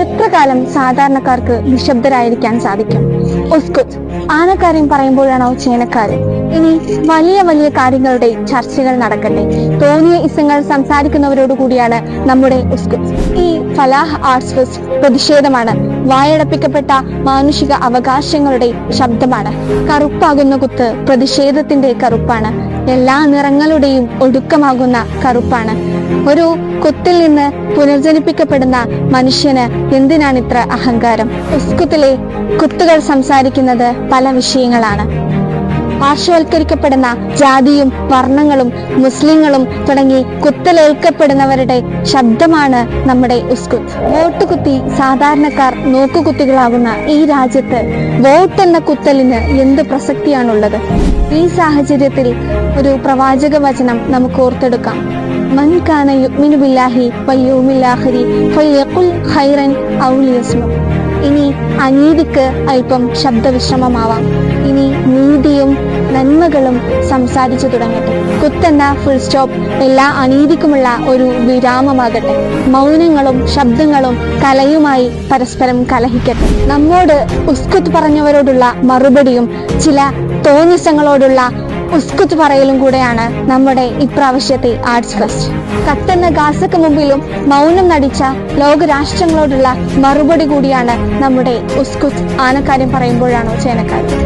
എത്ര കാലം സാധാരണക്കാർക്ക് നിശബ്ദരായിരിക്കാൻ സാധിക്കും? ഉസ്കുത്ത്, ആനക്കാര്യം പറയുമ്പോഴാണോ ചേനക്കാര്യം? ഇനി വലിയ വലിയ കാര്യങ്ങളുടെ ചർച്ചകൾ നടക്കട്ടെ. തോന്നിയ ഇസങ്ങൾ സംസാരിക്കുന്നവരോട് കൂടിയാണ് നമ്മുടെ ഉസ്കുത്ത്. ഈ ഫലാഹ് ആർട്സ് ഫെസ്റ്റ് പ്രതിഷേധമാണ്. വായടപ്പിക്കപ്പെട്ട മാനുഷിക അവകാശങ്ങളുടെ ശബ്ദമാണ്. കറുപ്പാകുന്ന കുത്ത് പ്രതിഷേധത്തിന്റെ കറുപ്പാണ്. എല്ലാ നിറങ്ങളുടെയും ഒടുക്കമാകുന്ന കറുപ്പാണ്. ഒരു കുത്തിൽ നിന്ന് പുനർജനിപ്പിക്കപ്പെടുന്ന മനുഷ്യന് എന്തിനാണിത്ര അഹങ്കാരം? ഉസ്കുത്തിലെ കുത്തുകൾ സംസാരിക്കുന്നത് പല വിഷയങ്ങളാണ്. പാർശ്വവൽക്കരിക്കപ്പെടുന്ന ജാതിയും വർണ്ണങ്ങളും മുസ്ലിങ്ങളും തുടങ്ങി കുത്തലേൽക്കപ്പെടുന്നവരുടെ ശബ്ദമാണ് നമ്മുടെ ഉസ്കുത്ത്. വോട്ട് കുത്തി സാധാരണക്കാർ നോക്കുകുത്തികളാകുന്ന ഈ രാജ്യത്ത് വോട്ട് എന്ന കുത്തലിന് എന്ത് പ്രസക്തിയാണുള്ളത്? ഈ സാഹചര്യത്തിൽ ഒരു പ്രവാചക വചനം നമുക്ക് ഓർത്തെടുക്കാം. മൻ കാന യുഅ്മിനു ബില്ലാഹി വൽ ആഖിരി ഫൽയഖുൽ ഖൈറൻ ഔ ലിയസ്മുത്. ഇനി അനീതിക്ക് അല്പം ശബ്ദവിശ്രമമാവാം. ഇനി നീതിയും നന്മകളും സംസാരിച്ചു തുടങ്ങട്ടെ. കുത്തെന്ന ഫുൾ സ്റ്റോപ്പ് എല്ലാ അനീതിക്കുമുള്ള ഒരു വിരാമമാകട്ടെ. മൗനങ്ങളും ശബ്ദങ്ങളും കലയുമായി പരസ്പരം കലഹിക്കട്ടെ. നമ്മോട് ഉസ്കുത്ത് പറഞ്ഞവരോടുള്ള മറുപടിയും ചില തോന്നിസങ്ങളോടുള്ള ഉസ്കുത്ത് പറയലും കൂടെയാണ് നമ്മുടെ ഇപ്രാവശ്യത്തെ ആർട്സ് ഫെസ്റ്റ്. കത്തെന്ന ഗാസക്ക് മുമ്പിലും മൗനം നടിച്ച ലോകരാഷ്ട്രങ്ങളോടുള്ള മറുപടി കൂടിയാണ് നമ്മുടെ ഉസ്കുത്ത്. ആനക്കാര്യം പറയുമ്പോഴാണോ ചേനക്കാര്യം?